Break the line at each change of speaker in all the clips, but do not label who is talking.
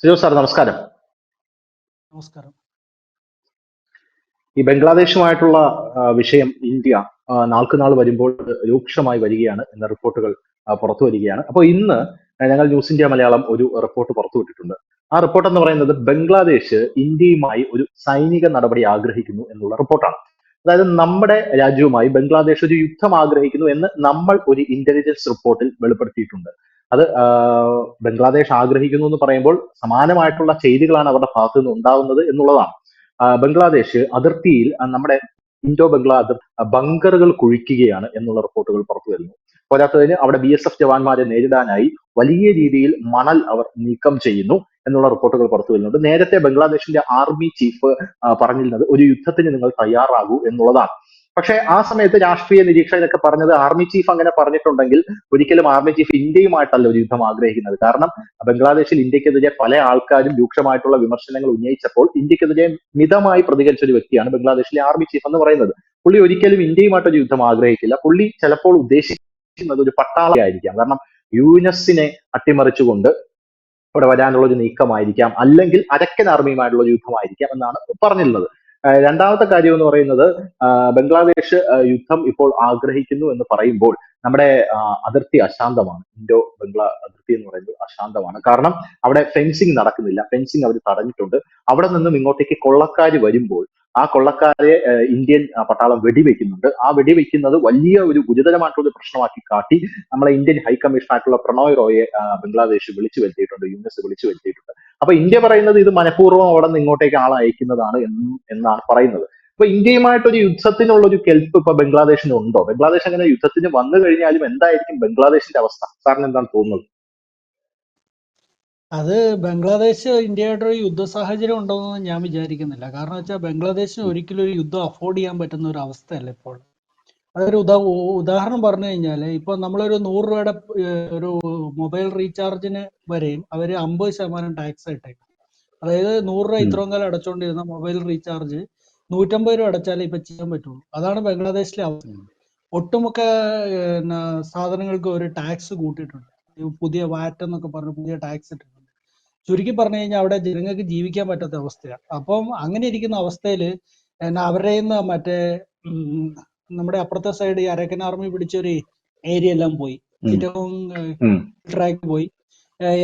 Sijo sir നമസ്കാരം.
നമസ്കാരം.
ഈ ബംഗ്ലാദേശുമായിട്ടുള്ള വിഷയം ഇന്ത്യ നാൾക്കുനാൾ വരുമ്പോൾ രൂക്ഷമായി വരികയാണ് എന്ന റിപ്പോർട്ടുകൾ പുറത്തു വരികയാണ്. അപ്പോൾ ഇന്ന് ഞങ്ങൾ ന്യൂസ് ഇന്ത്യ മലയാളം ഒരു റിപ്പോർട്ട് പുറത്തുവിട്ടിട്ടുണ്ട്. ആ റിപ്പോർട്ട് എന്ന് പറയുന്നത് ബംഗ്ലാദേശ് ഇന്ത്യയുമായി ഒരു സൈനിക നടപടി ആഗ്രഹിക്കുന്നു എന്നുള്ള റിപ്പോർട്ടാണ്. അതായത് നമ്മുടെ രാജ്യവുമായി ബംഗ്ലാദേശ് ഒരു യുദ്ധം ആഗ്രഹിക്കുന്നു എന്ന് നമ്മൾ ഒരു ഇന്റലിജൻസ് റിപ്പോർട്ടിൽ വെളിപ്പെടുത്തിയിട്ടുണ്ട്. അത് ബംഗ്ലാദേശ് ആഗ്രഹിക്കുന്നു എന്ന് പറയുമ്പോൾ സമാനമായിട്ടുള്ള ചെയ്തികളാണ് അവരുടെ ഭാഗത്തു നിന്ന് ഉണ്ടാവുന്നത് എന്നുള്ളതാണ്. ബംഗ്ലാദേശ് അതിർത്തിയിൽ നമ്മുടെ ഇൻഡോ ബംഗ്ലാ ബങ്കറുകൾ കുഴിക്കുകയാണ് എന്നുള്ള റിപ്പോർട്ടുകൾ പുറത്തു വരുന്നു. പോരാത്തതിന് അവിടെ BSF ജവാന്മാരെ നേരിടാനായി വലിയ രീതിയിൽ മണൽ അവർ നീക്കം ചെയ്യുന്നു എന്നുള്ള റിപ്പോർട്ടുകൾ പുറത്തു വരുന്നുണ്ട്. നേരത്തെ ബംഗ്ലാദേശിന്റെ ആർമി ചീഫ് പറഞ്ഞിരുന്നത് ഒരു യുദ്ധത്തിന് നിങ്ങൾ തയ്യാറാകൂ എന്നുള്ളതാണ്. പക്ഷെ ആ സമയത്ത് രാഷ്ട്രീയ നിരീക്ഷകരൊക്കെ പറഞ്ഞത് ആർമി ചീഫ് അങ്ങനെ പറഞ്ഞിട്ടുണ്ടെങ്കിൽ ഒരിക്കലും ആർമി ചീഫ് ഇന്ത്യയുമായിട്ടല്ല ഒരു യുദ്ധം ആഗ്രഹിക്കുന്നത്. കാരണം ബംഗ്ലാദേശിൽ ഇന്ത്യക്കെതിരെ പല ആൾക്കാരും രൂക്ഷമായിട്ടുള്ള വിമർശനങ്ങൾ ഉന്നയിച്ചപ്പോൾ ഇന്ത്യക്കെതിരെ മിതമായി പ്രതികരിച്ച ഒരു വ്യക്തിയാണ് ബംഗ്ലാദേശിലെ ആർമി ചീഫ് എന്ന് പറയുന്നത്. പുള്ളി ഒരിക്കലും ഇന്ത്യയുമായിട്ടൊരു യുദ്ധം ആഗ്രഹിക്കില്ല. പുള്ളി ചിലപ്പോൾ ഉദ്ദേശിക്കുന്നത് ഒരു പട്ടാളമായിരിക്കാം. കാരണം യുനെസിനെ അട്ടിമറിച്ചുകൊണ്ട് ഇവിടെ വരാനുള്ള ഒരു നീക്കമായിരിക്കാം, അല്ലെങ്കിൽ അരക്കൻ ആർമിയുമായിട്ടുള്ള ഒരു യുദ്ധമായിരിക്കാം എന്നാണ് പറഞ്ഞിരുന്നത്. രണ്ടാമത്തെ കാര്യം എന്ന് പറയുന്നത് ബംഗ്ലാദേശ് യുദ്ധം ഇപ്പോൾ ആഗ്രഹിക്കുന്നു എന്ന് പറയുമ്പോൾ നമ്മുടെ അതിർത്തി അശാന്തമാണ്. ഇൻഡോ ബംഗ്ലാ അതിർത്തി എന്ന് പറയുന്നത് അശാന്തമാണ്. കാരണം അവിടെ ഫെൻസിങ് നടക്കുന്നില്ല, ഫെൻസിങ് അവർ തടഞ്ഞിട്ടുണ്ട്. അവിടെ നിന്നും ഇങ്ങോട്ടേക്ക് കൊള്ളക്കാര് വരുമ്പോൾ ആ കൊള്ളക്കാരെ ഇന്ത്യൻ പട്ടാളം വെടിവെക്കുന്നുണ്ട്. ആ വെടിവെക്കുന്നത് വലിയ ഒരു ഗുരുതരമായിട്ടുള്ള ഒരു പ്രശ്നമാക്കി കാട്ടി നമ്മളെ ഇന്ത്യൻ ഹൈക്കമ്മീഷൻ ആയിട്ടുള്ള പ്രണോയ് റോയെ ബംഗ്ലാദേശ് വിളിച്ചു വരുത്തിയിട്ടുണ്ട്, യുനെസ് വിളിച്ചു വരുത്തിയിട്ടുണ്ട്. അപ്പൊ ഇന്ത്യ പറയുന്നത് ഇത് മനഃപൂർവ്വം അവിടെ നിന്ന് ഇങ്ങോട്ടേക്ക് ആളെ അയക്കുന്നതാണ് എന്നാണ് പറയുന്നത്. അപ്പൊ ഇന്ത്യയുമായിട്ടൊരു യുദ്ധത്തിനുള്ള ഒരു കെൽപ്പ് ഇപ്പൊ ബംഗ്ലാദേശിന് ഉണ്ടോ? ബംഗ്ലാദേശ് അങ്ങനെ യുദ്ധത്തിന് വന്നു കഴിഞ്ഞാലും എന്തായിരിക്കും ബംഗ്ലാദേശിന്റെ അവസ്ഥ? സാറിന് എന്താണ് തോന്നുന്നത്?
അത് ബംഗ്ലാദേശ് ഇന്ത്യയായിട്ടൊരു യുദ്ധ സാഹചര്യം ഉണ്ടോയെന്ന് ഞാൻ വിചാരിക്കുന്നില്ല. കാരണം വെച്ചാൽ ബംഗ്ലാദേശിന് ഒരിക്കലും ഒരു യുദ്ധം അഫോർഡ് ചെയ്യാൻ പറ്റുന്ന ഒരു അവസ്ഥയല്ല ഇപ്പോൾ. അതൊരു ഉദാഹരണം പറഞ്ഞു കഴിഞ്ഞാൽ, ഇപ്പൊ നമ്മളൊരു 100 രൂപയുടെ ഒരു മൊബൈൽ റീചാർജിന് വരെയും അവര് 50% ടാക്സ് ഇട്ടേക്കും. അതായത് 100 രൂപ ഇത്രയും കാലം അടച്ചുകൊണ്ടിരുന്ന മൊബൈൽ റീചാർജ് 150 രൂപ അടച്ചാലേ ഇപ്പൊ ചെയ്യാൻ പറ്റുള്ളൂ. അതാണ് ബംഗ്ലാദേശിലെ അവസ്ഥ. ഒട്ടുമുക്ക സാധനങ്ങൾക്ക് ഒരു ടാക്സ് കൂട്ടിയിട്ടുണ്ട്. പുതിയ വാറ്റ് എന്നൊക്കെ പറഞ്ഞ് പുതിയ ടാക്സ് ഇട്ടിട്ടുണ്ട്. ചുരുക്കി പറഞ്ഞു കഴിഞ്ഞാൽ അവിടെ ജനങ്ങൾക്ക് ജീവിക്കാൻ പറ്റാത്ത അവസ്ഥയാണ്. അപ്പം അങ്ങനെ ഇരിക്കുന്ന അവസ്ഥയിൽ അവരുടെ മറ്റേ നമ്മുടെ അപ്പുറത്തെ സൈഡ് ഈ അരക്കൻ ആർമി പിടിച്ചൊരു ഏരിയ എല്ലാം പോയി, ചിറ്റഗോങ് ട്രാക്ക് പോയി.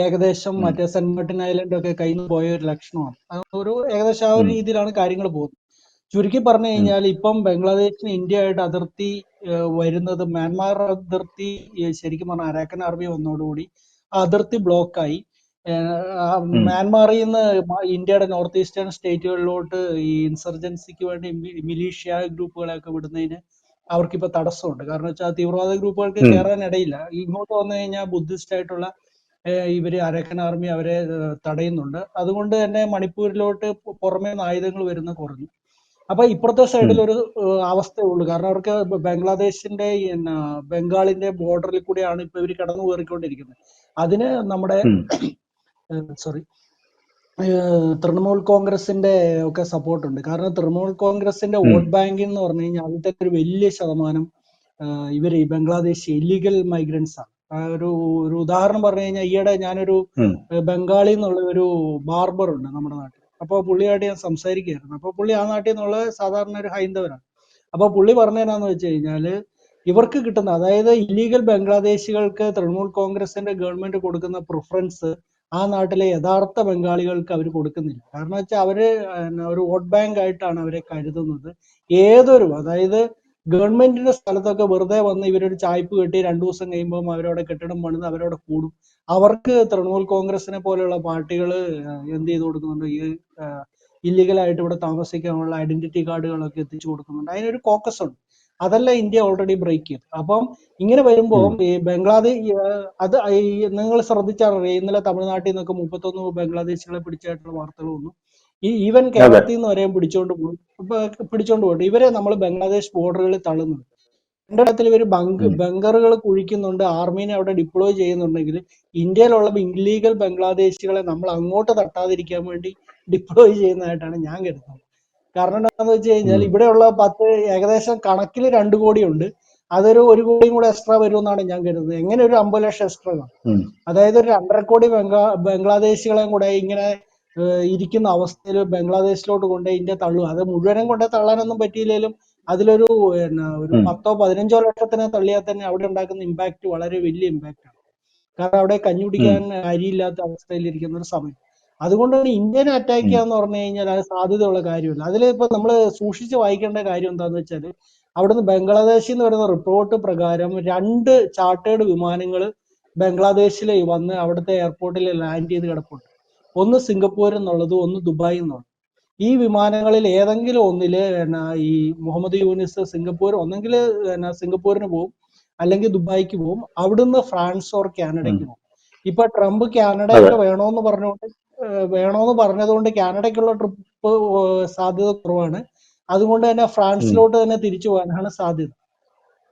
ഏകദേശം മറ്റേ സെന്റ് മാർട്ടിൻ ഐലൻഡ് ഒക്കെ കയ്യിൽ നിന്ന് പോയ ഒരു ലക്ഷണമാണ്. ഏകദേശം ആ ഒരു രീതിയിലാണ് കാര്യങ്ങൾ പോകുന്നത്. ചുരുക്കി പറഞ്ഞു കഴിഞ്ഞാൽ ഇപ്പം ബംഗ്ലാദേശിന് ഇന്ത്യയായിട്ട് അതിർത്തി വരുന്നത് മ്യാൻമാർ അതിർത്തി ശരിക്കും പറഞ്ഞാൽ അരാക്കൻ ആർമി വന്നതോടുകൂടി ആ അതിർത്തി ബ്ലോക്കായി. മ്യാൻമാറിൽ നിന്ന് ഇന്ത്യയുടെ നോർത്ത് ഈസ്റ്റേൺ സ്റ്റേറ്റുകളിലോട്ട് ഈ ഇൻസർജൻസിക്ക് വേണ്ടി മിലീഷ്യ ഗ്രൂപ്പുകളെയൊക്കെ വിടുന്നതിന് അവർക്കിപ്പോ തടസ്സമുണ്ട്. കാരണം വെച്ചാൽ തീവ്രവാദ ഗ്രൂപ്പുകൾക്ക് കയറാൻ ഇടയില്ല. ഇങ്ങോട്ട് വന്നു കഴിഞ്ഞാൽ ബുദ്ധിസ്റ്റ് ആയിട്ടുള്ള ഇവര് അരക്കൻ ആർമി അവരെ തടയുന്നുണ്ട്. അതുകൊണ്ട് തന്നെ മണിപ്പൂരിലോട്ട് പുറമേ നിന്ന് ആയുധങ്ങൾ വരുന്ന കുറഞ്ഞു. അപ്പൊ ഇപ്പുറത്തെ സൈഡിൽ ഒരു അവസ്ഥയുള്ളൂ. കാരണം അവർക്ക് ബംഗ്ലാദേശിന്റെ ബംഗാളിന്റെ ബോർഡറിൽ കൂടെയാണ് ഇപ്പൊ ഇവർ കടന്നു കയറിക്കൊണ്ടിരിക്കുന്നത്. അതിന് നമ്മുടെ തൃണമൂൽ കോൺഗ്രസിന്റെ ഒക്കെ സപ്പോർട്ട് ഉണ്ട്. കാരണം തൃണമൂൽ കോൺഗ്രസിന്റെ വോട്ട് ബാങ്കിങ് എന്ന് പറഞ്ഞു കഴിഞ്ഞാൽ അതിന്റെ ഒരു വലിയ ശതമാനം ഇവര് ഈ ബംഗ്ലാദേശ് ഇല്ലീഗൽ മൈഗ്രൻസ് ആണ്. ഒരു ഉദാഹരണം പറഞ്ഞു കഴിഞ്ഞാൽ ഈയിടെ ഞാനൊരു ബംഗാളി എന്നുള്ള ഒരു ബാർബർ ഉണ്ട് നമ്മുടെ നാട്ടിൽ. അപ്പോൾ പുള്ളിയായിട്ട് ഞാൻ സംസാരിക്കുകയായിരുന്നു. അപ്പോൾ പുള്ളി ആ നാട്ടിൽ നിന്നുള്ള സാധാരണ ഒരു ഹൈന്ദവനാണ്. അപ്പോൾ പുള്ളി പറഞ്ഞതെന്നാന്ന് വെച്ച് കഴിഞ്ഞാല് ഇവർക്ക് കിട്ടുന്ന, അതായത് ഇല്ലീഗൽ ബംഗ്ലാദേശികൾക്ക് തൃണമൂൽ കോൺഗ്രസിന്റെ ഗവൺമെന്റ് കൊടുക്കുന്ന പ്രിഫറൻസ് ആ നാട്ടിലെ യഥാർത്ഥ ബംഗാളികൾക്ക് അവർ കൊടുക്കുന്നില്ല. കാരണം വെച്ചാൽ അവര് ഒരു വോട്ട് ബാങ്ക് ആയിട്ടാണ് അവരെ കരുതുന്നത്. അതായത് ഗവൺമെന്റിന്റെ സ്ഥലത്തൊക്കെ വെറുതെ വന്ന് ഇവരൊരു ചായ്പ് കെട്ടി 2 ദിവസം കഴിയുമ്പോൾ അവരവിടെ കെട്ടിടം പണിത് അവരവിടെ കൂടും. അവർക്ക് തൃണമൂൽ കോൺഗ്രസിനെ പോലെയുള്ള പാർട്ടികൾ എന്ത് ചെയ്ത് കൊടുക്കുന്നുണ്ട്, ഈ ഇല്ലീഗലായിട്ട് ഇവിടെ താമസിക്കാനുള്ള ഐഡന്റിറ്റി കാർഡുകളൊക്കെ എത്തിച്ചു കൊടുക്കുന്നുണ്ട്. അതിനൊരു കോക്കസ് ഉണ്ട്. അതല്ല ഇന്ത്യ ഓൾറെഡി ബ്രേക്ക് ചെയ്തു. അപ്പം ഇങ്ങനെ വരുമ്പോൾ ഈ ബംഗ്ലാദേശ് അത് നിങ്ങൾ ശ്രദ്ധിച്ചാൽ ഇന്നലെ തമിഴ്നാട്ടിൽ നിന്നൊക്കെ 31 ബംഗ്ലാദേശികളെ പിടിച്ചായിട്ടുള്ള വാർത്തകൾ വന്നു. ഈവൻ കേരളത്തിൽ നിന്ന് വരെയും പിടിച്ചോണ്ട് പോയിട്ട് ഇവരെ നമ്മൾ ബംഗ്ലാദേശ് ബോർഡറുകളിൽ തള്ളുന്നുണ്ട്. എന്റെ ഇടത്തിൽ ഇവർ ബങ്കറുകൾ കുഴിക്കുന്നുണ്ട്, ആർമീനെ അവിടെ ഡിപ്ലോയ് ചെയ്യുന്നുണ്ടെങ്കിൽ ഇന്ത്യയിലുള്ള ഇല്ലീഗൽ ബംഗ്ലാദേശികളെ നമ്മൾ അങ്ങോട്ട് തട്ടാതിരിക്കാൻ വേണ്ടി ഡിപ്ലോയ് ചെയ്യുന്നതായിട്ടാണ് ഞാൻ കരുതുന്നത്. കാരണം എന്താണെന്ന് വെച്ച് കഴിഞ്ഞാൽ ഇവിടെയുള്ള ഏകദേശം കണക്കിൽ 2 കോടി ഉണ്ട്. അതൊരു 1 കോടിയും കൂടെ എക്സ്ട്രാ വരുമെന്നാണ് ഞാൻ കരുതുന്നത്. എങ്ങനെ ഒരു 50 ലക്ഷം എക്സ്ട്രാ കാണും?
ഉം,
അതായത് ഒരു 2.5 കോടി ബംഗ്ലാദേശികളെയും കൂടെ ഇങ്ങനെ ഇരിക്കുന്ന അവസ്ഥയിൽ ബംഗ്ലാദേശിലോട്ട് കൊണ്ടുപോയി ഇന്ത്യ തള്ളുക. അത് മുഴുവനും കൊണ്ടേ തള്ളാനൊന്നും പറ്റിയില്ലെങ്കിലും അതിലൊരു ഒരു
ഉം,
10-15 ലക്ഷത്തിനെ തള്ളിയാൽ തന്നെ അവിടെ ഉണ്ടാക്കുന്ന ഇമ്പാക്ട് വളരെ വലിയ ഇമ്പാക്ട് ആണ്. കാരണം അവിടെ കഞ്ഞി
ഉം,
കുടിക്കാൻ അരിയില്ലാത്ത അവസ്ഥയിലിരിക്കുന്ന ഒരു സമയം. അതുകൊണ്ടാണ് ഇന്ത്യനെ അറ്റാക്ക്
ഉം,
ചെയ്യാന്ന് പറഞ്ഞു കഴിഞ്ഞാൽ അത് സാധ്യതയുള്ള കാര്യമല്ല. അതിലിപ്പോ നമ്മൾ സൂക്ഷിച്ച് വായിക്കേണ്ട കാര്യം എന്താന്ന് വെച്ചാൽ അവിടുന്ന് ബംഗ്ലാദേശിൽ നിന്ന് വരുന്ന റിപ്പോർട്ട് പ്രകാരം 2 ചാർട്ടേഡ് വിമാനങ്ങൾ ബംഗ്ലാദേശിൽ വന്ന് അവിടുത്തെ എയർപോർട്ടിൽ ലാൻഡ് ചെയ്ത് കിടപ്പുണ്ട്. ഒന്ന് സിംഗപ്പൂരിൽ നിന്നുള്ളത്, ഒന്ന് ദുബായിൽ നിന്നുള്ളത്. ഈ വിമാനങ്ങളിൽ ഏതെങ്കിലും ഒന്നില് ഈ മുഹമ്മദ് യൂനിസ് സിംഗപ്പൂർ ഒന്നെങ്കിൽ സിംഗപ്പൂരിന് പോകും, അല്ലെങ്കിൽ ദുബായിക്ക് പോകും, അവിടുന്ന് ഫ്രാൻസ് ഓർ
ഉം.
കാനഡയ്ക്ക് പോകും. ഇപ്പൊ ട്രംപ്
അതെ.
കാനഡയൊക്കെ വേണോന്ന് പറഞ്ഞതുകൊണ്ട് കാനഡയ്ക്കുള്ള ട്രിപ്പ് സാധ്യത കുറവാണ്. അതുകൊണ്ട് തന്നെ
ഉം,
ഫ്രാൻസിലോട്ട് തന്നെ തിരിച്ചു പോകാനാണ് സാധ്യത.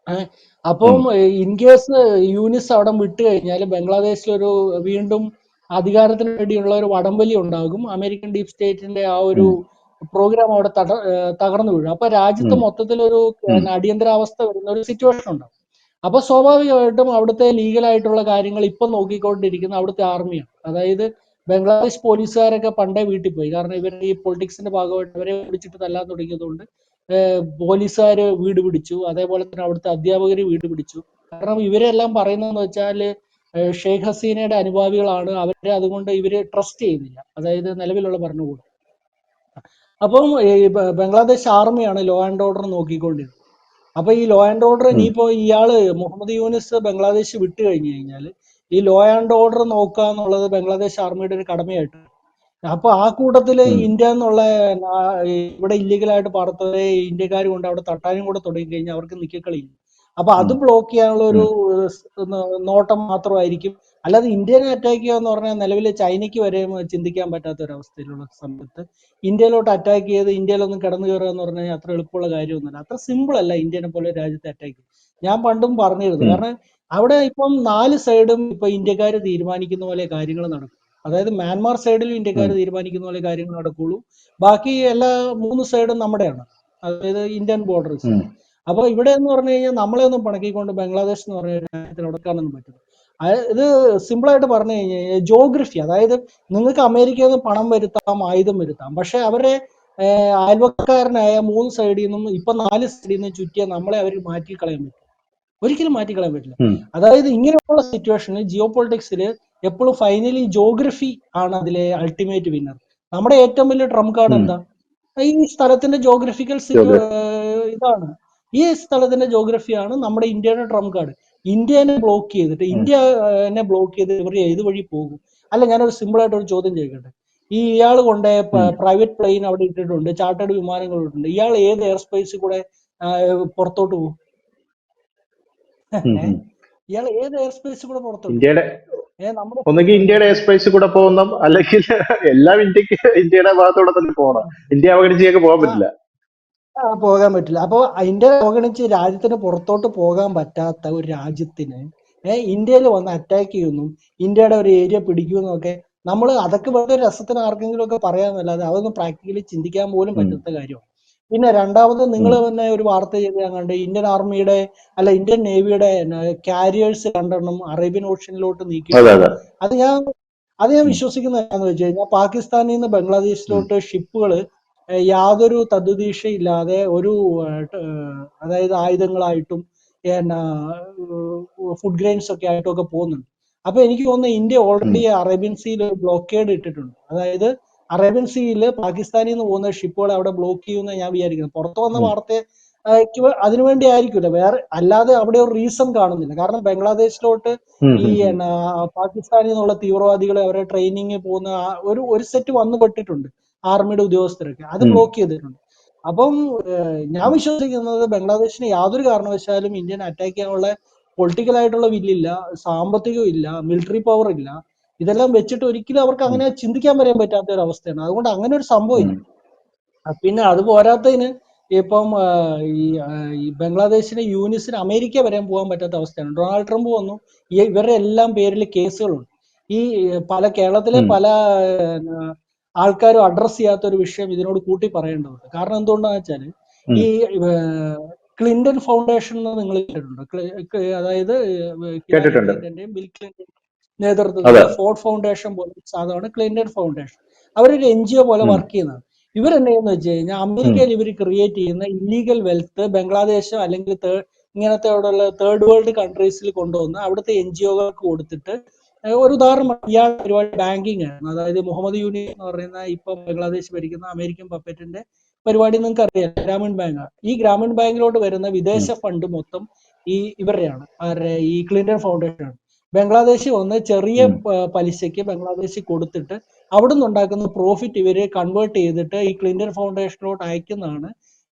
ഉം,
അപ്പം ഇൻ കേസ് യൂനിസ് അവിടെ വിട്ട് കഴിഞ്ഞാൽ ബംഗ്ലാദേശിൽ ഒരു വീണ്ടും അധികാരത്തിന് വേണ്ടിയുള്ള ഒരു വടംവലി ഉണ്ടാകും. അമേരിക്കൻ ഡീപ് സ്റ്റേറ്റിന്റെ ആ ഒരു
ഉം,
പ്രോഗ്രാം അവിടെ തകർന്നു വീഴും. അപ്പൊ രാജ്യത്ത്
ഉം,
മൊത്തത്തിലൊരു
ഉം,
അടിയന്തരാവസ്ഥ വരുന്ന ഒരു സിറ്റുവേഷൻ ഉണ്ടാവും. അപ്പൊ സ്വാഭാവികമായിട്ടും അവിടുത്തെ ലീഗലായിട്ടുള്ള കാര്യങ്ങൾ ഇപ്പൊ നോക്കിക്കൊണ്ടിരിക്കുന്ന അവിടുത്തെ ആർമിയാണ്. അതായത് ബംഗ്ലാദേശ് പോലീസുകാരൊക്കെ പണ്ടേ വീട്ടിൽ പോയി. കാരണം ഇവർ ഈ പൊളിറ്റിക്സിന്റെ ഭാഗമായിട്ട് അവരെ പിടിച്ചിട്ട് തല്ലാൻ തുടങ്ങിയതുകൊണ്ട് പോലീസുകാര് വീട് പിടിച്ചു. അതേപോലെ തന്നെ അവിടുത്തെ അധ്യാപകര് വീട് പിടിച്ചു. കാരണം ഇവരെല്ലാം പറയുന്നതെന്ന് വെച്ചാൽ ഷെയ്ഖ് ഹസീനയുടെ അനുഭാവികളാണ്. അവരെ അതുകൊണ്ട് ഇവര് ട്രസ്റ്റ് ചെയ്യുന്നില്ല, അതായത് നിലവിലുള്ള ഭരണകൂടം. അപ്പം ഈ ബംഗ്ലാദേശ് ആർമിയാണ് ലോ ആൻഡ് ഓർഡർ നോക്കിക്കൊണ്ടിരുന്നത്. അപ്പൊ ഈ ലോ ആൻഡ് ഓർഡർ
ഉം,
ഇനിയിപ്പോ ഇയാള് മുഹമ്മദ് യൂനിസ് ബംഗ്ലാദേശ് വിട്ടു കഴിഞ്ഞു കഴിഞ്ഞാൽ ഈ ലോ ആൻഡ് ഓർഡർ നോക്കുക എന്നുള്ളത് ബംഗ്ലാദേശ് ആർമിയുടെ ഒരു കടമയായിട്ട്. അപ്പൊ ആ കൂട്ടത്തില്
ഉം,
ഇന്ത്യ എന്നുള്ള ഇവിടെ ഇല്ലീഗലായിട്ട് പാർത്തവരെ ഇന്ത്യക്കാർ കൊണ്ട് അവിടെ തട്ടാനും കൂടെ തുടങ്ങി കഴിഞ്ഞാൽ അവർക്ക് നിക്കക്കളിയില്ല. അപ്പൊ അത്
ഉം,
ബ്ലോക്ക് ചെയ്യാനുള്ള ഒരു
ഉം,
നോട്ടം മാത്രമായിരിക്കും. അല്ലാതെ ഇന്ത്യനെ അറ്റാക്ക് ചെയ്യുക എന്ന് പറഞ്ഞാൽ നിലവിൽ ചൈനയ്ക്ക് വരെ ചിന്തിക്കാൻ പറ്റാത്ത ഒരു അവസ്ഥയിലുള്ള സമയത്ത് ഇന്ത്യയിലോട്ട് അറ്റാക്ക് ചെയ്ത് ഇന്ത്യയിലൊന്നും കിടന്നു കയറുക എന്ന് പറഞ്ഞു കഴിഞ്ഞാൽ അത്ര എളുപ്പമുള്ള കാര്യമൊന്നുമല്ല. അത്ര സിമ്പിൾ അല്ല ഇന്ത്യനെ പോലെ രാജ്യത്തെ അറ്റാക്ക് ചെയ്യുക. ഞാൻ പണ്ടും പറഞ്ഞിരുന്നു.
ഉം,
കാരണം അവിടെ ഇപ്പം 4 സൈഡും ഇപ്പൊ ഇന്ത്യക്കാർ തീരുമാനിക്കുന്ന പോലെ കാര്യങ്ങൾ നടക്കും. അതായത് മ്യാൻമാർ സൈഡിലും ഇന്ത്യക്കാർ
ഉം,
തീരുമാനിക്കുന്ന പോലെ കാര്യങ്ങൾ നടക്കുള്ളൂ. ബാക്കി എല്ലാ 3 സൈഡും നമ്മുടെയാണ്, അതായത് ഇന്ത്യൻ ബോർഡേഴ്സ്.
ഉം,
അപ്പൊ ഇവിടെ എന്ന് പറഞ്ഞു കഴിഞ്ഞാൽ നമ്മളെ ഒന്നും പണക്കിക്കൊണ്ട് ബംഗ്ലാദേശ് എന്ന് പറഞ്ഞ രാജ്യത്തിൽ ഉടക്കാനൊന്നും പറ്റില്ല. ഇത് സിമ്പിൾ ആയിട്ട് പറഞ്ഞു കഴിഞ്ഞാൽ ജോഗ്രഫി, അതായത് നിങ്ങൾക്ക് അമേരിക്കയിൽ നിന്ന് പണം വരുത്താം, ആയുധം വരുത്താം, പക്ഷെ അവരെ അയൽവക്കാരനായ 3 സൈഡിൽ നിന്നും ഇപ്പൊ 4 സൈഡിൽ നിന്നും ചുറ്റിയ നമ്മളെ അവർ മാറ്റിക്കളയാൻ പറ്റും? ഒരിക്കലും മാറ്റിക്കളയാൻ പറ്റില്ല.
ഉം,
അതായത് ഇങ്ങനെയുള്ള സിറ്റുവേഷനിൽ ജിയോ പൊളിറ്റിക്സിൽ എപ്പോഴും ഫൈനലി ജോഗ്രഫി ആണ് അതിലെ അൾട്ടിമേറ്റ് വിന്നർ. നമ്മുടെ ഏറ്റവും വലിയ ട്രംപ് കാർഡ്
ഉം.
എന്താ? ഈ സ്ഥലത്തിന്റെ ജോഗ്രഫിക്കൽ
ജോഗ്രഫി.
ഇതാണ്. ഈ സ്ഥലത്തിന്റെ ജോഗ്രഫിയാണ് നമ്മുടെ ഇന്ത്യയുടെ ട്രംപ് കാർഡ്. ഇന്ത്യനെ ബ്ലോക്ക് ചെയ്തിട്ട്
ഉം,
ബ്ലോക്ക് ചെയ്ത് ഇവർ ഏത് വഴി പോകും? അല്ല, ഞാനൊരു സിമ്പിൾ ആയിട്ട് ഒരു ചോദ്യം ചോദിക്കട്ടെ. ഇയാൾ കൊണ്ട്
ഉം,
പ്രൈവറ്റ് പ്ലെയിൻ അവിടെ ഇട്ടിട്ടുണ്ട്, ചാർട്ടേഡ് വിമാനങ്ങൾ ഇട്ടിട്ടുണ്ട്, ഇയാൾ ഏത് എയർ സ്പേസിൽ കൂടെ പുറത്തോട്ട് പോകും?
ഉം, ഉം.
ഇയാൾ ഏത് എയർ സ്പേസിൽ കൂടെ പുറത്തോട്ട് പോകും?
ഇന്ത്യയുടെ
നമ്മുടെ
ഒന്നുകിൽ ഇന്ത്യയുടെ എയർ സ്പേസിൽ കൂടെ പോകുന്ന, അല്ലെങ്കിൽ എല്ലാം ഇന്ത്യയുടെ ഭാഗത്തൂടെ തന്നെ പോകണം. ഇന്ത്യ അവഗണിച്ചൊക്കെ പോകാൻ പറ്റില്ല.
പോകാൻ പറ്റില്ല. അപ്പൊ ഇന്ത്യ അവഗണിച്ച് രാജ്യത്തിന് പുറത്തോട്ട് പോകാൻ പറ്റാത്ത ഒരു രാജ്യത്തിന് ഇന്ത്യയിൽ വന്ന് അറ്റാക്ക് ചെയ്യുന്നു, ഇന്ത്യയുടെ ഒരു ഏരിയ പിടിക്കുമെന്നും ഒക്കെ നമ്മൾ അതൊക്കെ വെറുതെ രസത്തിന് ആർക്കെങ്കിലും ഒക്കെ പറയാമെന്നല്ലാതെ അതൊന്നും പ്രാക്ടിക്കലി ചിന്തിക്കാൻ പോലും
ഉം,
പറ്റാത്ത കാര്യമാണ്. പിന്നെ രണ്ടാമത് നിങ്ങൾ
ഉം.
തന്നെ ഒരു വാർത്ത ചെയ്ത് ഞാൻ കണ്ട് ഇന്ത്യൻ ആർമിയുടെ ഇന്ത്യൻ നേവിയുടെ കാരിയേഴ്സ് 2 അറേബ്യൻ ഓഷ്യനിലോട്ട്
അതെ,
നീക്കിയിട്ടുണ്ട്.
അതെ.
അത് ഞാൻ
ഉം,
വിശ്വസിക്കുന്നത് എന്താണെന്ന് വെച്ച് കഴിഞ്ഞാൽ പാകിസ്ഥാനിൽ നിന്ന്
ഉം,
ബംഗ്ലാദേശിലോട്ട് ഷിപ്പുകൾ യാതൊരു തദ്ദേശയില്ലാതെ ഒരു അതായത് ആയുധങ്ങളായിട്ടും ഫുഡ് ഗ്രെയിൻസ് ഒക്കെ ആയിട്ടും ഒക്കെ പോകുന്നുണ്ട്. അപ്പൊ എനിക്ക് തോന്നുന്നത് ഇന്ത്യ
ഉം,
ഓൾറെഡി അറേബ്യൻ സീയിൽ ബ്ലോക്കേഡ് ഇട്ടിട്ടുണ്ട്. അതായത് അറേബ്യൻ സീയിൽ പാകിസ്ഥാനിൽ നിന്ന് പോകുന്ന ഷിപ്പുകൾ അവിടെ ബ്ലോക്ക് ചെയ്യുമെന്ന് ഞാൻ വിചാരിക്കുന്നത്. പുറത്തു വന്ന
ഉം,
വാർത്ത അതിനുവേണ്ടി ആയിരിക്കില്ല, വേറെ അല്ലാതെ അവിടെ ഒരു റീസൺ കാണുന്നില്ല. കാരണം ബംഗ്ലാദേശിലോട്ട്
ഉം,
ഈ
ഉം, ഉം,
പാകിസ്ഥാനിൽ നിന്നുള്ള തീവ്രവാദികളെ അവരെ ട്രെയിനിങ് പോകുന്ന ഒരു സെറ്റ് വന്നു പെട്ടിട്ടുണ്ട്, ആർമിയുടെ ഉദ്യോഗസ്ഥരൊക്കെ. അത്
ഉം,
ബ്ലോക്ക് ചെയ്തിട്ടുണ്ട്. അപ്പം ഞാൻ വിശ്വസിക്കുന്നത് ബംഗ്ലാദേശിന് യാതൊരു കാരണവശാലും ഇന്ത്യനെ അറ്റാക്ക് ചെയ്യാനുള്ള പൊളിറ്റിക്കൽ ആയിട്ടുള്ള വില്ലില്ല, സാമ്പത്തികം ഇല്ല, മിലിറ്ററി പവർ ഇല്ല. ഇതെല്ലാം വെച്ചിട്ട് ഒരിക്കലും അവർക്ക്
ഉം,
അങ്ങനെ ചിന്തിക്കാൻ വരാൻ പറ്റാത്ത ഒരു അവസ്ഥയാണ്. അതുകൊണ്ട് അങ്ങനെ ഒരു സംഭവം
ഉം,
ഇല്ല. പിന്നെ അത് പോരാത്തതിന് ഇപ്പം ഈ ബംഗ്ലാദേശിന് യൂനിസിന് അമേരിക്ക വരാൻ പോകാൻ പറ്റാത്ത അവസ്ഥയാണ്. ഡൊണാൾഡ് ട്രംപ് വന്നു, ഇവരുടെ എല്ലാം പേരിൽ കേസുകളുണ്ട്. ഈ കേരളത്തിലെ
ഉം,
പല ആൾക്കാരും അഡ്രസ് ചെയ്യാത്ത ഒരു വിഷയം ഇതിനോട് കൂട്ടി പറയേണ്ടതുണ്ട്. കാരണം എന്തുകൊണ്ടാന്ന് വെച്ചാൽ
ഉം,
ഈ ക്ലിന്റൺ ഫൗണ്ടേഷൻ എന്ന് നിങ്ങൾ കേട്ടിട്ടുണ്ടോ? അതായത് ഹിലാരി
കേട്ടിട്ടുണ്ട്.
ക്ലിന്റന്റെയും ബിൽ ക്ലിന്റൺ
അതെ.
നേതൃത്വത്തിലുള്ള ഫോർഡ് ഫൗണ്ടേഷൻ പോലെ സാധനമാണ് ക്ലിന്റൺ ഫൗണ്ടേഷൻ. അവരൊരു NGO പോലെ
ഉം,
വർക്ക് ചെയ്യുന്നതാണ്. ഇവരെന്ത് ചെയ്യുന്ന വെച്ച് കഴിഞ്ഞാൽ
ഉം,
അമേരിക്കയിൽ ഇവർ ക്രിയേറ്റ് ചെയ്യുന്ന ഇല്ലീഗൽ വെൽത്ത് ബംഗ്ലാദേശോ അല്ലെങ്കിൽ ഇങ്ങനത്തെ അവിടെയുള്ള തേർഡ് വേൾഡ് കൺട്രീസിൽ കൊണ്ടുവന്ന് അവിടുത്തെ NGOകൾക്ക് കൊടുത്തിട്ട് ഒരു ഉദാഹരണം ഇയാളുടെ പരിപാടി ബാങ്കിങ് ആണ്. അതായത് മുഹമ്മദ് യൂനിസ് എന്ന് പറയുന്ന ഇപ്പം ബംഗ്ലാദേശ് ഭരിക്കുന്ന അമേരിക്കൻ പപ്പറ്റിന്റെ പരിപാടി നിങ്ങൾക്ക് അറിയാം, ഗ്രാമീൺ ബാങ്കാണ്. ഈ ഗ്രാമീൺ ബാങ്കിലോട്ട് വരുന്ന വിദേശ
ഉം,
ഫണ്ട് മൊത്തം ഇവരുടെയാണ്, ആരുടെ, ഈ ക്ലിന്റൺ ഫൗണ്ടേഷൻ ആണ്. ബംഗ്ലാദേശ് വന്ന് ചെറിയ
ഉം,
പലിശയ്ക്ക് ബംഗ്ലാദേശിൽ കൊടുത്തിട്ട് അവിടെ നിന്ന് ഉണ്ടാക്കുന്ന പ്രോഫിറ്റ് ഇവര് കൺവേർട്ട് ചെയ്തിട്ട് ഈ ക്ലിന്റൺ ഫൗണ്ടേഷനിലോട്ട് അയക്കുന്നതാണ്.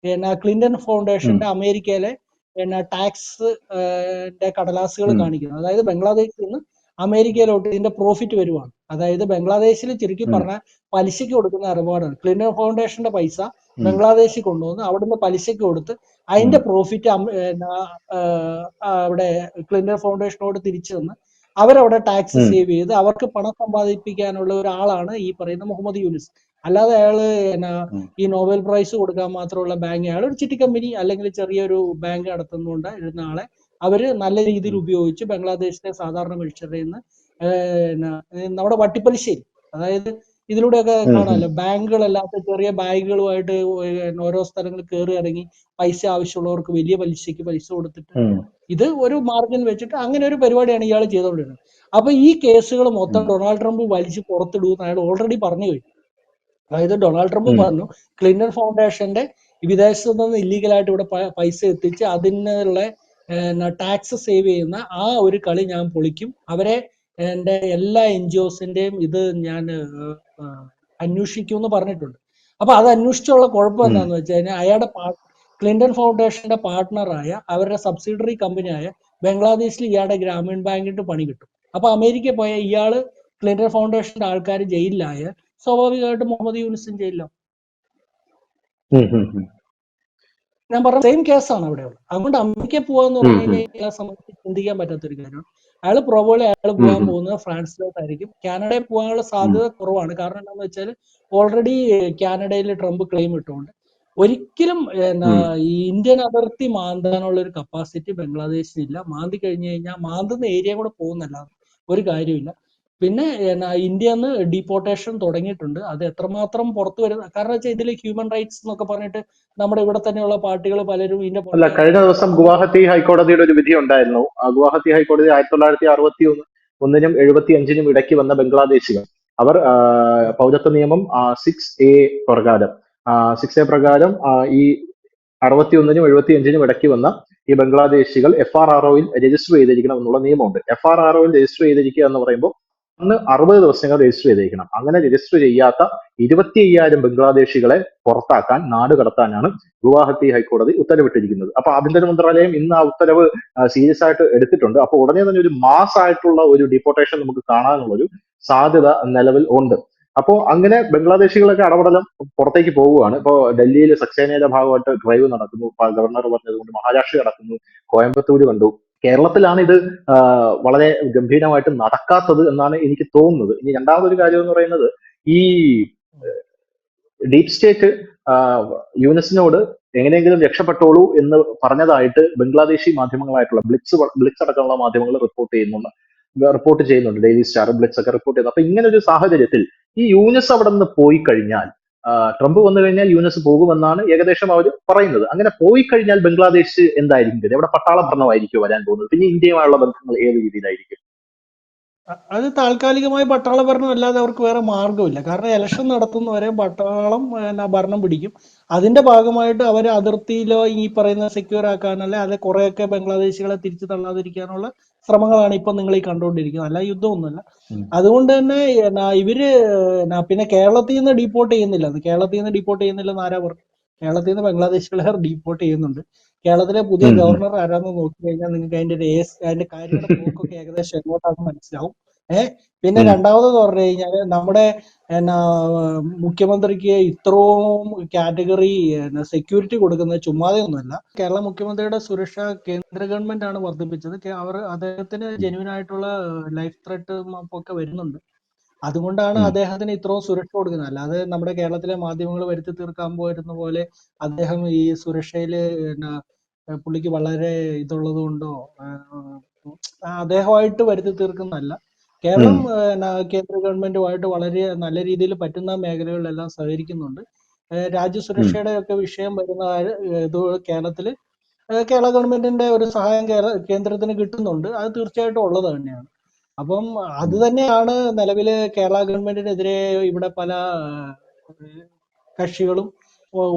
ക്ലിന്റൺ
ഉം,
ഫൗണ്ടേഷന്റെ അമേരിക്കയിലെ ടാക്സ് കടലാസുകൾ
ഉം,
കാണിക്കുന്നത്. അതായത് ബംഗ്ലാദേശിൽ നിന്ന് അമേരിക്കയിലോട്ട് ഇതിന്റെ പ്രോഫിറ്റ് വരുവാണ്. അതായത് ബംഗ്ലാദേശിൽ ചുരുക്കി
ഉം,
പറഞ്ഞാൽ പലിശയ്ക്ക് കൊടുക്കുന്ന ഇടപാടാണ്. ക്ലിന്റൺ ഫൗണ്ടേഷന്റെ പൈസ
ഉം,
ബംഗ്ലാദേശിൽ കൊണ്ടുവന്ന് അവിടുന്ന് പലിശയ്ക്ക് കൊടുത്ത്
ഉം,
അതിന്റെ പ്രോഫിറ്റ് അവിടെ ക്ലിന്റൺ ഫൗണ്ടേഷനോട് തിരിച്ചു തന്ന് അവരവിടെ ടാക്സ്
ഉം,
സേവ് ചെയ്ത് അവർക്ക് പണം സമ്പാദിപ്പിക്കാനുള്ള ഒരാളാണ് ഈ പറയുന്ന മുഹമ്മദ് യൂനിസ്. അല്ലാതെ അയാള്
ഉം,
ഈ നോബൽ പ്രൈസ് കൊടുക്കാൻ മാത്രമുള്ള ബാങ്ക്, അയാൾ ഒരു ചിട്ടി കമ്പനി അല്ലെങ്കിൽ ചെറിയൊരു ബാങ്ക് നടത്തുന്നുകൊണ്ട് ഇരുന്ന ആളെ അവര് നല്ല രീതിയിൽ
ഉം,
ഉപയോഗിച്ച് ബംഗ്ലാദേശിലെ സാധാരണ മനുഷ്യരുടെ നിന്ന് നമ്മുടെ വട്ടിപ്പലിശയിൽ, അതായത് ഇതിലൂടെയൊക്കെ
ഉം,
കാണാമല്ലോ, ബാങ്കുകളല്ലാത്ത ചെറിയ ബാങ്കുകളുമായിട്ട് ഓരോ സ്ഥലങ്ങളിൽ കയറി ഇറങ്ങി പൈസ ആവശ്യമുള്ളവർക്ക് വലിയ പലിശയ്ക്ക് പൈസ കൊടുത്തിട്ട്
ഉം,
ഇത് ഒരു മാർജിൻ വെച്ചിട്ട് അങ്ങനെ ഒരു പരിപാടിയാണ് ഇയാൾ ചെയ്തുകൊണ്ടിരുന്നത്. അപ്പൊ ഈ കേസുകൾ മൊത്തം
ഉം,
ഡൊണാൾഡ് ട്രംപ് വലിച്ചു പുറത്തിടുമെന്ന് അയാൾ ഓൾറെഡി പറഞ്ഞു കഴിഞ്ഞു. അതായത് ഡൊണാൾഡ് ട്രംപ്
ഉം,
പറഞ്ഞു ക്ലിന്റൺ ഫൗണ്ടേഷന്റെ വിദേശത്ത് നിന്ന് ഇല്ലീഗലായിട്ട് ഇവിടെ പൈസ എത്തിച്ച് അതിനുള്ള ടാക്സ് സേവ് ചെയ്യുന്ന ആ ഒരു കളി ഞാൻ പൊളിക്കും. അവരെ എന്റെ എല്ലാ NGOസിന്റെയും ഇത് ഞാൻ അന്വേഷിക്കും എന്ന് പറഞ്ഞിട്ടുണ്ട്. അപ്പൊ അത് അന്വേഷിച്ചുള്ള കുഴപ്പം
ഉം.
എന്താണെന്ന് വെച്ച് കഴിഞ്ഞാൽ അയാളുടെ ക്ലിന്റൺ ഫൗണ്ടേഷന്റെ പാർട്ട്ണറായ അവരുടെ സബ്സിഡറി കമ്പനിയായ ബംഗ്ലാദേശിൽ ഇയാളുടെ ഗ്രാമീൺ ബാങ്കിന്റെ പണി കിട്ടും. അപ്പൊ അമേരിക്കയിൽ പോയ ഇയാള് ക്ലിന്റൺ ഫൗണ്ടേഷന്റെ ആൾക്കാർ ജയിലിലായ സ്വാഭാവികമായിട്ടും മുഹമ്മദ് യൂനിസും ജയിലിലാവും.
ഉം, ഉം, ഉം,
ഞാൻ പറഞ്ഞ സെയിം കേസാണ് അവിടെ ഉള്ളത്. അതുകൊണ്ട് അമേരിക്കയിൽ പോകാന്ന്
ഉം,
പറഞ്ഞു
ഉം,
കഴിഞ്ഞാൽ ഇയാളെ സംബന്ധിച്ച് ചിന്തിക്കാൻ പറ്റാത്തൊരു കാര്യമാണ്. അയാൾ പ്രോബബ്ലി അയാൾ
ഉം,
പോകാൻ
ഉം,
പോകുന്നത് ഫ്രാൻസിലോട്ടായിരിക്കും. കാനഡയിൽ പോകാനുള്ള
ഉം,
സാധ്യത കുറവാണ്. കാരണം എന്താണെന്ന് വെച്ചാൽ ഓൾറെഡി കാനഡയിൽ ട്രംപ് ക്ലെയിം ഇട്ടുകൊണ്ട് ഒരിക്കലും
ഉം,
ഈ ഇന്ത്യൻ അതിർത്തി മാന്താനുള്ള ഒരു കപ്പാസിറ്റി ബംഗ്ലാദേശിന് ഇല്ല. മാന്തി കഴിഞ്ഞു കഴിഞ്ഞാൽ മാന്തുന്ന ഏരിയ കൂടെ പോകുന്നല്ലാതെ ഒരു കാര്യമില്ല. പിന്നെ ഇന്ത്യന്ന് ഡീപ്പോർട്ടേഷൻ തുടങ്ങിയിട്ടുണ്ട്. അത് എത്രമാത്രം പുറത്തു വരുന്ന, കാരണം വെച്ചാൽ ഇതിൽ ഹ്യൂമൻ റൈറ്റ്സ് എന്നൊക്കെ പറഞ്ഞിട്ട് നമ്മുടെ ഇവിടെ തന്നെയുള്ള പാർട്ടികൾ പലരും ഇതിന്റെ
അല്ല,
പുറകെ
കഴിഞ്ഞ ദിവസം
നടക്കുന്നുണ്ട്.
ഗുവാഹത്തി ഹൈക്കോടതിയുടെ ഒരു വിധി ഉണ്ടായിരുന്നു. ആ ഗുവാഹത്തി ഹൈക്കോടതി 1961 75 ഇടയ്ക്ക് വന്ന ബംഗ്ലാദേശികൾ, അവർ പൗരത്വ നിയമം 6A പ്രകാരം, 6A പ്രകാരം ഈ 61 75 ഇടയ്ക്ക് വന്ന ഈ ബംഗ്ലാദേശികൾ FRROയിൽ രജിസ്റ്റർ ചെയ്തിരിക്കണം എന്നുള്ള നിയമമുണ്ട്. FRROയിൽ രജിസ്റ്റർ ചെയ്തിരിക്കുക എന്ന് പറയുമ്പോൾ അന്ന് 60 ദിവസങ്ങൾ രജിസ്റ്റർ ചെയ്തിരിക്കണം. അങ്ങനെ രജിസ്റ്റർ ചെയ്യാത്ത 25,000 ബംഗ്ലാദേശികളെ പുറത്താക്കാൻ, നാട് കടത്താനാണ് ഗുവാഹത്തി ഹൈക്കോടതി ഉത്തരവിട്ടിരിക്കുന്നത്. അപ്പൊ ആഭ്യന്തര മന്ത്രാലയം ഇന്ന് ആ ഉത്തരവ് സീരിയസ് ആയിട്ട് എടുത്തിട്ടുണ്ട്. അപ്പൊ ഉടനെ തന്നെ ഒരു മാസ് ആയിട്ടുള്ള ഒരു ഡിപ്പോർട്ടേഷൻ നമുക്ക് കാണാനുള്ള ഒരു സാധ്യത നിലവിൽ ഉണ്ട്. അപ്പോ അങ്ങനെ ബംഗ്ലാദേശികളൊക്കെ അടപടലം പുറത്തേക്ക് പോവുകയാണ്. ഇപ്പോ ഡൽഹിയിൽ സക്സേനയുടെ ഭാഗമായിട്ട് ഡ്രൈവ് നടക്കുന്നു, ഗവർണർ പറഞ്ഞതുകൊണ്ട് മഹാരാഷ്ട്ര നടക്കുന്നു, കോയമ്പത്തൂർ കണ്ടു. കേരളത്തിലാണ് ഇത് വളരെ ഗംഭീരമായിട്ട് നടക്കാത്തത് എന്നാണ് എനിക്ക് തോന്നുന്നത്. ഇനി രണ്ടാമതൊരു കാര്യം എന്ന് പറയുന്നത്, ഈ ഡീപ് സ്റ്റേറ്റ് യൂനിസിനോട് എങ്ങനെയെങ്കിലും രക്ഷപ്പെട്ടോളൂ എന്ന് പറഞ്ഞതായിട്ട് ബംഗ്ലാദേശി മാധ്യമങ്ങളായിട്ടുള്ള ബ്ലിറ്റ്സ് അടക്കമുള്ള മാധ്യമങ്ങൾ റിപ്പോർട്ട് ചെയ്യുന്നുണ്ട്. ഡെയിലി സ്റ്റാർ, ബ്ലിറ്റ്സ് ഒക്കെ റിപ്പോർട്ട് ചെയ്യുന്നു. അപ്പൊ ഇങ്ങനെ ഒരു സാഹചര്യത്തിൽ ഈ യൂനിസ് അവിടെ നിന്ന് പോയി കഴിഞ്ഞാൽ, ട്രംപ് വന്നു കഴിഞ്ഞാൽ യൂനിസ് പോകുമെന്നാണ് ഏകദേശം അവർ പറയുന്നത്. അങ്ങനെ പോയി കഴിഞ്ഞാൽ ബംഗ്ലാദേശ് എന്തായിരിക്കും ഗതി? അവിടെ പട്ടാള ഭരണമായിരിക്കും വരാൻ പോകുന്നത്. പിന്നെ ഇന്ത്യയുമായുള്ള ബന്ധങ്ങൾ ഏത് രീതിയിലായിരിക്കും?
അത് താൽക്കാലികമായി പട്ടാള ഭരണം അല്ലാതെ അവർക്ക് വേറെ മാർഗമില്ല. കാരണം ഇലക്ഷൻ നടത്തുന്നവരെ പട്ടാളം ഭരണം പിടിക്കും. അതിന്റെ ഭാഗമായിട്ട് അവർ അതിർത്തിയിലോ ഈ പറയുന്ന സെക്യൂർ ആക്കാനല്ല, അത് കുറെയൊക്കെ ബംഗ്ലാദേശികളെ തിരിച്ചു തള്ളാതിരിക്കാനുള്ള ശ്രമങ്ങളാണ് ഇപ്പൊ നിങ്ങൾ ഈ കണ്ടുകൊണ്ടിരിക്കുന്നത്. അല്ല യുദ്ധമൊന്നുമല്ല.
ഉം,
അതുകൊണ്ട് തന്നെ ഇവര് പിന്നെ കേരളത്തിൽ നിന്ന് ഡീപ്പോർട്ട് ചെയ്യുന്നില്ല. കേരളത്തിൽ നിന്ന് ഡീപ്പോർട്ട് ചെയ്യുന്നില്ലെന്ന് ആരാ പറഞ്ഞു? കേരളത്തിൽ നിന്ന് ബംഗ്ലാദേശികളെ ഡീപ്പോർട്ട് ചെയ്യുന്നുണ്ട്. കേരളത്തിലെ പുതിയ
ഉം, ഉം,
ഗവർണർ ആരാന്ന് നോക്കി കഴിഞ്ഞാൽ നിങ്ങൾക്ക് അതിന്റെ കാര്യങ്ങളുടെ പോക്കൊക്കെ ഏകദേശം എങ്ങോട്ടാണെന്ന് മനസ്സിലാവും. പിന്നെ
ഉം,
രണ്ടാമതെന്ന് പറഞ്ഞു കഴിഞ്ഞാല് നമ്മുടെ എന്നാ മുഖ്യമന്ത്രിക്ക് ഇത്രയും കാറ്റഗറി സെക്യൂരിറ്റി കൊടുക്കുന്നത് ചുമ്മാതെയൊന്നുമല്ല. കേരള മുഖ്യമന്ത്രിയുടെ സുരക്ഷ കേന്ദ്ര ഗവൺമെന്റ് ആണ് വർദ്ധിപ്പിച്ചത്. അവർ അദ്ദേഹത്തിന് ജെന്യൂൻ ആയിട്ടുള്ള ലൈഫ് ത്രെട്ട് ഒക്കെ വരുന്നുണ്ട്. അതുകൊണ്ടാണ്
ഉം,
അദ്ദേഹത്തിന് ഇത്രയും സുരക്ഷ കൊടുക്കുന്നത്. അല്ലാതെ നമ്മുടെ കേരളത്തിലെ മാധ്യമങ്ങൾ വരുത്തി തീർക്കാൻ പോയിരുന്ന പോലെ അദ്ദേഹം ഈ സുരക്ഷയില് പുള്ളിക്ക് വളരെ ഇതുള്ളത് കൊണ്ടോ അദ്ദേഹമായിട്ട് വരുത്തി തീർക്കുന്നതല്ല. കേരളം കേന്ദ്ര ഗവൺമെന്റുമായിട്ട് വളരെ നല്ല രീതിയിൽ പറ്റുന്ന മേഖലകളിലെല്ലാം സഹകരിക്കുന്നുണ്ട്. രാജ്യസുരക്ഷയുടെ ഒക്കെ വിഷയം വരുന്ന ഇത് കേരളത്തില് കേരള ഗവൺമെന്റിന്റെ ഒരു സഹായം കേന്ദ്രത്തിന് കിട്ടുന്നുണ്ട്. അത് തീർച്ചയായിട്ടും ഉള്ളത് തന്നെയാണ്. അപ്പം അത് തന്നെയാണ് നിലവില് കേരള ഗവൺമെന്റിനെതിരെ ഇവിടെ പല കക്ഷികളും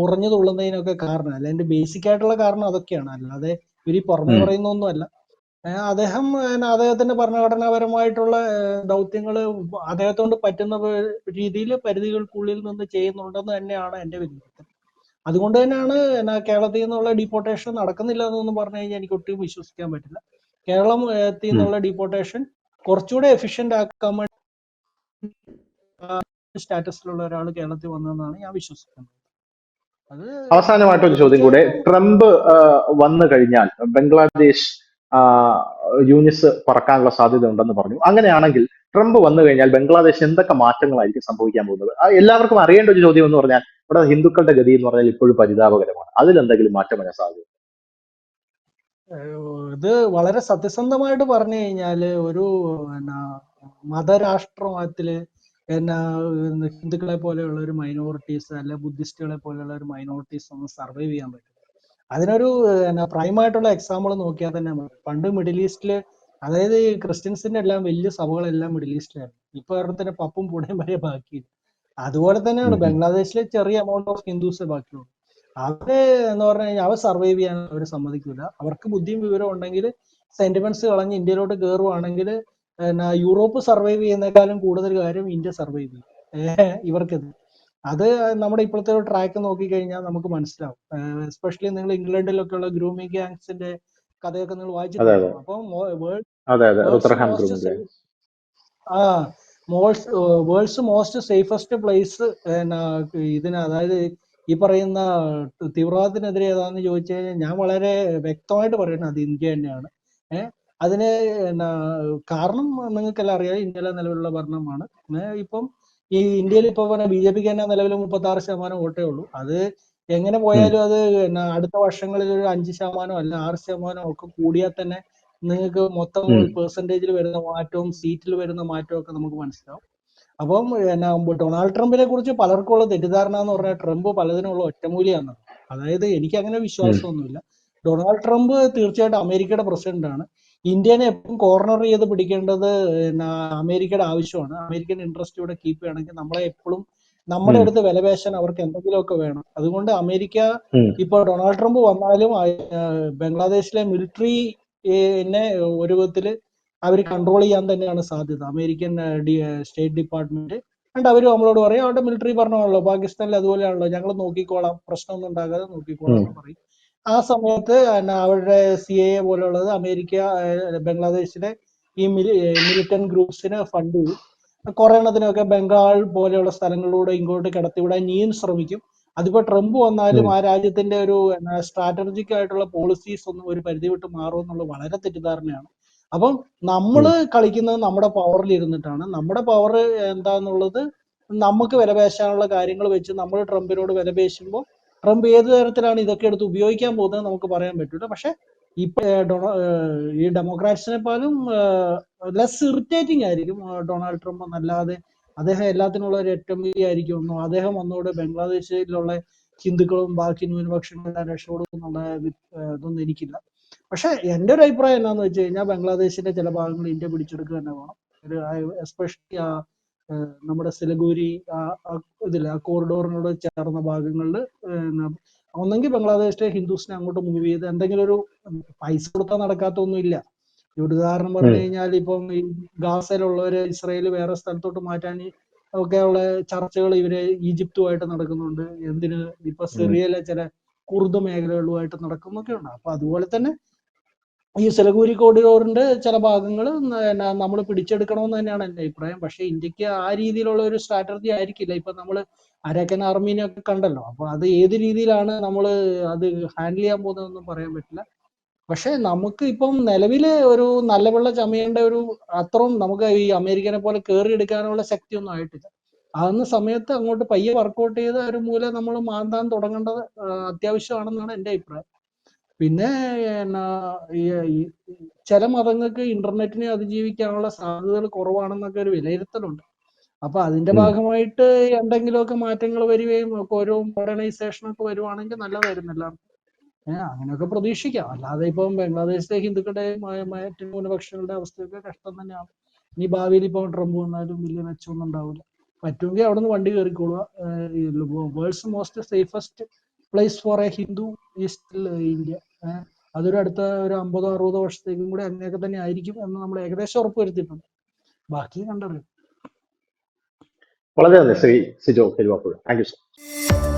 ഉറഞ്ഞു തുള്ളുന്നതിനൊക്കെ കാരണം. അല്ല, അതിന്റെ ബേസിക് ആയിട്ടുള്ള കാരണം അതൊക്കെയാണ്. അല്ലാതെ ഇവര് പുറമെ പറയുന്നൊന്നുമല്ല. അദ്ദേഹത്തിന്റെ ഭരണഘടനാപരമായിട്ടുള്ള ദൗത്യങ്ങൾ അദ്ദേഹത്തോണ്ട് പറ്റുന്ന രീതിയിൽ പരിധികൾക്കുള്ളിൽ നിന്ന് ചെയ്യുന്നുണ്ടെന്ന് തന്നെയാണ് എന്റെ വിലയിരുത്തൽ. അതുകൊണ്ട് തന്നെയാണ് കേരളത്തിൽ നിന്നുള്ള ഡീപ്പോർട്ടേഷൻ നടക്കുന്നില്ല എന്നൊന്നും പറഞ്ഞു കഴിഞ്ഞാൽ എനിക്ക് ഒട്ടും വിശ്വസിക്കാൻ പറ്റില്ല. കേരളത്തിൽ നിന്നുള്ള ഡീപ്പോർട്ടേഷൻ കുറച്ചുകൂടെ എഫിഷ്യന്റ് ആക്കാൻ വേണ്ടി സ്റ്റാറ്റസിലുള്ള ഒരാൾ കേരളത്തിൽ വന്നതെന്നാണ് ഞാൻ വിശ്വസിക്കുന്നത്. അത്
അവസാനമായിട്ടൊരു ചോദ്യം കൂടെ. ട്രംപ് വന്നു കഴിഞ്ഞാൽ ബംഗ്ലാദേശ് യൂനിസ് പറക്കാനുള്ള സാധ്യത ഉണ്ടെന്ന് പറഞ്ഞു. അങ്ങനെയാണെങ്കിൽ ട്രംപ് വന്നു കഴിഞ്ഞാൽ ബംഗ്ലാദേശ് എന്തൊക്കെ മാറ്റങ്ങളായിരിക്കും സംഭവിക്കാൻ പോകുന്നത്? എല്ലാവർക്കും അറിയേണ്ട ഒരു ചോദ്യം എന്ന് പറഞ്ഞാൽ ഇവിടെ ഹിന്ദുക്കളുടെ ഗതി എന്ന് പറഞ്ഞാൽ ഇപ്പോഴും പരിതാപകരമാണ്. അതിലെന്തെങ്കിലും മാറ്റം വരാൻ സാധ്യത?
ഇത് വളരെ സത്യസന്ധമായിട്ട് പറഞ്ഞു കഴിഞ്ഞാല് ഒരു മതരാഷ്ട്രത്തില് ഹിന്ദുക്കളെ പോലെയുള്ള ഒരു മൈനോറിറ്റീസ് അല്ലെ ബുദ്ധിസ്റ്റുകളെ പോലെയുള്ള ഒരു മൈനോറിറ്റീസ് ഒന്നും സർവൈവ് ചെയ്യാൻ പറ്റും. അതിനൊരു പ്രൈമായിട്ടുള്ള എക്സാമ്പിൾ നോക്കിയാൽ തന്നെ പണ്ട് മിഡിൽ ഈസ്റ്റില്, അതായത് ഈ ക്രിസ്ത്യൻസിന്റെ എല്ലാം വലിയ സഭകളെല്ലാം മിഡിൽ ഈസ്റ്റിലായിരുന്നു. ഇപ്പൊ ഒരെണ്ണത്തിന് പപ്പും പുടയും വരെ ബാക്കിയില്ല. അതുപോലെ തന്നെയാണ് ബംഗ്ലാദേശിലെ ചെറിയ എമൗണ്ട് ഓഫ് ഹിന്ദുസേ ബാക്കിയുള്ളൂ. അവര് എന്ന് പറഞ്ഞു കഴിഞ്ഞാൽ അവർ സർവൈവ് ചെയ്യാൻ അവർ സമ്മതിക്കില്ല. അവർക്ക് ബുദ്ധിയും വിവരം ഉണ്ടെങ്കിൽ സെന്റിമെന്റ്സ് കളഞ്ഞ് ഇന്ത്യയിലോട്ട് കയറുവാണെങ്കിൽ യൂറോപ്പ് സർവൈവ് ചെയ്യുന്നേക്കാളും കൂടുതൽ കാര്യം ഇന്ത്യ സർവൈവ് ചെയ്യും ഇവർക്കിത്. അത് നമ്മുടെ ഇപ്പോഴത്തെ ഒരു ട്രാക്ക് നോക്കിക്കഴിഞ്ഞാൽ നമുക്ക് മനസ്സിലാവും. എസ്പെഷ്യലി നിങ്ങൾ ഇംഗ്ലണ്ടിലൊക്കെ ഉള്ള ഗ്രൂമിംഗ് ഗാങ്സിന്റെ കഥയൊക്കെ നിങ്ങൾ വായിച്ചിട്ടുണ്ടാവും. അപ്പം വേൾഡ്സ് മോസ്റ്റ് സേഫസ്റ്റ് പ്ലേസ് ഇതിന്, അതായത് ഈ പറയുന്ന തീവ്രവാദത്തിനെതിരെ ഏതാന്ന് ചോദിച്ചു കഴിഞ്ഞാൽ ഞാൻ വളരെ വ്യക്തമായിട്ട് പറയുന്നത് അത് ഇന്ത്യ തന്നെയാണ്. അതിന് കാരണം നിങ്ങൾക്കെല്ലാം അറിയാം, ഇന്ത്യയിലെ നിലവിലുള്ള ഭരണമാണ്. ഇപ്പം ഈ ഇന്ത്യയിൽ ഇപ്പൊ BJPക്ക് തന്നെ നിലവിൽ 36% വോട്ടേ ഉള്ളൂ. അത് എങ്ങനെ പോയാലും അത് അടുത്ത വർഷങ്ങളിൽ ഒരു 5% അല്ല 6% ഒക്കെ കൂടിയാൽ തന്നെ നിങ്ങൾക്ക് മൊത്തം പെർസെന്റേജിൽ വരുന്ന മാറ്റവും സീറ്റിൽ വരുന്ന മാറ്റവും ഒക്കെ നമുക്ക് മനസ്സിലാവും. അപ്പം ഡൊണാൾഡ് ട്രംപിനെ കുറിച്ച് പലർക്കുള്ള തെറ്റിദ്ധാരണ എന്ന് പറഞ്ഞാൽ ട്രംപ് പലതിനുള്ള ഒറ്റമൂലിയാണ്. അതായത് എനിക്ക് അങ്ങനെ വിശ്വാസമൊന്നുമില്ല. ഡൊണാൾഡ് ട്രംപ് തീർച്ചയായിട്ടും അമേരിക്കയുടെ പ്രസിഡന്റ് ആണ്. ഇന്ത്യനെ എപ്പോഴും കോർണർ ചെയ്ത് പിടിക്കേണ്ടത് അമേരിക്കയുടെ ആവശ്യമാണ്. അമേരിക്കൻ ഇൻട്രസ്റ്റ് ഇവിടെ കീപ്പ് ചെയ്യണമെങ്കിൽ നമ്മളെ എപ്പോഴും നമ്മുടെ അടുത്ത് വിലപേശാൻ അവർക്ക് എന്തെങ്കിലുമൊക്കെ വേണം. അതുകൊണ്ട് അമേരിക്ക ഇപ്പൊ ഡൊണാൾഡ് ട്രംപ് വന്നാലും ബംഗ്ലാദേശിലെ മിലിറ്ററിനെ ഒരു വിധത്തില് അവർ കൺട്രോൾ ചെയ്യാൻ തന്നെയാണ് സാധ്യത, അമേരിക്കൻ സ്റ്റേറ്റ് ഡിപ്പാർട്ട്മെന്റ്. and അവര് നമ്മളോട് പറയും അവരുടെ മിലിറ്ററി പറഞ്ഞാണല്ലോ പാകിസ്ഥാനിൽ അതുപോലെയാണല്ലോ, ഞങ്ങൾ നോക്കിക്കോളാം, പ്രശ്നമൊന്നും ഉണ്ടാകാതെ നോക്കിക്കോളാം എന്ന് പറയും. ആ സമയത്ത് അവരുടെ CIA പോലെയുള്ളത് അമേരിക്ക ബംഗ്ലാദേശിലെ ഈ മിലിറ്റന്റ് ഗ്രൂപ്പ്സിന് ഫണ്ട് ചെയ്യും. കുറെ എണ്ണത്തിനൊക്കെ ബംഗാൾ പോലെയുള്ള സ്ഥലങ്ങളിലൂടെ ഇങ്ങോട്ട് കടത്തിവിടാൻ ഇനിയും ശ്രമിക്കും. അതിപ്പോ ട്രംപ് വന്നാലും ആ രാജ്യത്തിന്റെ ഒരു സ്ട്രാറ്റജിക് ആയിട്ടുള്ള പോളിസീസ് ഒന്നും ഒരു പരിധി വിട്ട് മാറുമെന്നുള്ളത് വളരെ തെറ്റിദ്ധാരണയാണ്. അപ്പം നമ്മള് കളിക്കുന്നത് നമ്മുടെ പവറിൽ ഇരുന്നിട്ടാണ്. നമ്മുടെ പവർ എന്താന്നുള്ളത് നമുക്ക് വിലപേശാനുള്ള കാര്യങ്ങൾ വെച്ച് നമ്മൾ ട്രംപിനോട് വിലപേശുമ്പോൾ ട്രംപ് ഏത് തരത്തിലാണ് ഇതൊക്കെ എടുത്ത് ഉപയോഗിക്കാൻ പോകുന്നത് നമുക്ക് പറയാൻ പറ്റില്ല. പക്ഷെ ഇപ്പൊ ഈ ഡെമോക്രാറ്റ്സിനെക്കാളും ലെസ് ഇറിറ്റേറ്റിംഗ് ആയിരിക്കും ഡൊണാൾഡ് ട്രംപ് എന്നല്ലാതെ അദ്ദേഹം എല്ലാത്തിനുള്ള ഒരു ഒറ്റമൂലിയായിരിക്കും ഒന്നും അദ്ദേഹം ഒന്നുകൂടെ ബംഗ്ലാദേശിലുള്ള ഹിന്ദുക്കളും ബാക്കി ന്യൂനപക്ഷങ്ങളെല്ലാം രക്ഷപ്പെടും എന്നുള്ള ഇതൊന്നും എനിക്കില്ല. പക്ഷെ എന്റെ ഒരു അഭിപ്രായം എന്താന്ന് വെച്ച് കഴിഞ്ഞാൽ ബംഗ്ലാദേശിന്റെ ചില ഭാഗങ്ങൾ ഇന്ത്യ പിടിച്ചെടുക്കുക തന്നെ വേണം. ഒരു എസ്പെഷ്യലി നമ്മുടെ സിലഗൂരി ഇതില്ല ആ കോറിഡോറിനോട് ചേർന്ന ഭാഗങ്ങളിൽ ഒന്നെങ്കിൽ ബംഗ്ലാദേശിലെ ഹിന്ദുസിനെ അങ്ങോട്ട് മൂവ് ചെയ്ത് എന്തെങ്കിലും ഒരു പൈസ കൊടുത്താൽ നടക്കാത്തൊന്നും ഇല്ല. ഒരു ഉദാഹരണം പറഞ്ഞു കഴിഞ്ഞാൽ ഇപ്പം ഈ ഗാസയിലുള്ളവര് ഇസ്രായേൽ വേറെ സ്ഥലത്തോട്ട് മാറ്റാൻ ഒക്കെയുള്ള ചർച്ചകൾ ഇവര് ഈജിപ്തുമായിട്ട് നടക്കുന്നുണ്ട്. എന്തിന് ഇപ്പൊ സിറിയയിലെ ചില കുർദ് മേഖലകളുമായിട്ട് നടക്കുന്നൊക്കെ ഉണ്ട്. അപ്പൊ അതുപോലെ തന്നെ ഈ സിലഗൂരി കോറിഡോറിന്റെ ചില ഭാഗങ്ങൾ നമ്മൾ പിടിച്ചെടുക്കണമെന്ന് തന്നെയാണ് എന്റെ അഭിപ്രായം. പക്ഷെ ഇന്ത്യക്ക് ആ രീതിയിലുള്ള ഒരു സ്ട്രാറ്റജി ആയിരിക്കില്ല. ഇപ്പൊ നമ്മൾ അരക്കൻ ആർമീനെയൊക്കെ കണ്ടല്ലോ. അപ്പൊ അത് ഏത് രീതിയിലാണ് നമ്മൾ അത് ഹാൻഡിൽ ചെയ്യാൻ പോകുന്നതെന്നൊന്നും പറയാൻ പറ്റില്ല. പക്ഷെ നമുക്ക് ഇപ്പം നിലവില് ഒരു നല്ല വെള്ള ചമയേണ്ട ഒരു അത്രയും നമുക്ക് ഈ അമേരിക്കനെ പോലെ കയറിയെടുക്കാനുള്ള ശക്തിയൊന്നും ആയിട്ടില്ല. ആകുന്ന സമയത്ത് അങ്ങോട്ട് പയ്യെ വർക്കൗട്ട് ചെയ്ത് ഒരു മൂലം നമ്മൾ മാന്താൻ തുടങ്ങേണ്ടത് അത്യാവശ്യമാണെന്നാണ് എന്റെ അഭിപ്രായം. പിന്നെ എന്നാ ഈ ചില മതങ്ങൾക്ക് ഇന്റർനെറ്റിനെ അതിജീവിക്കാനുള്ള സാധ്യതകൾ കുറവാണെന്നൊക്കെ ഒരു വിലയിരുത്തലുണ്ട്. അപ്പൊ അതിന്റെ
ഉം.
ഭാഗമായിട്ട് എന്തെങ്കിലുമൊക്കെ മാറ്റങ്ങൾ വരികയും ഒക്കെ ഓരോ മോഡേണൈസേഷൻ ഒക്കെ വരുവാണെങ്കിൽ നല്ലതായിരുന്നല്ലോ. അങ്ങനെയൊക്കെ പ്രതീക്ഷിക്കാം. അല്ലാതെ ഇപ്പം ബംഗ്ലാദേശിലെ ഹിന്ദുക്കളുടെയും മറ്റ് ന്യൂനപക്ഷങ്ങളുടെ അവസ്ഥയൊക്കെ കഷ്ടം തന്നെയാണ്. ഇനി ഭാവിയിൽ ഇപ്പം ട്രംപ് വന്നാലും വലിയ മെച്ചമൊന്നും ഉണ്ടാവില്ല. പറ്റുമെങ്കിൽ അവിടെ നിന്ന് വണ്ടി കയറിക്കൊള്ളുക. World's most safest place for a Hindu is still India. അതൊരു അടുത്ത ഒരു 50-60 വർഷത്തേക്കും കൂടെ അങ്ങനെയൊക്കെ തന്നെ ആയിരിക്കും എന്ന് നമ്മൾ ഏകദേശം ഉറപ്പ് വരുത്തിയിട്ടുണ്ട്. ബാക്കി കണ്ടറിയാം.
വളരെ നന്ദി Shri Sijo Peruvapuzha. Thank you so much.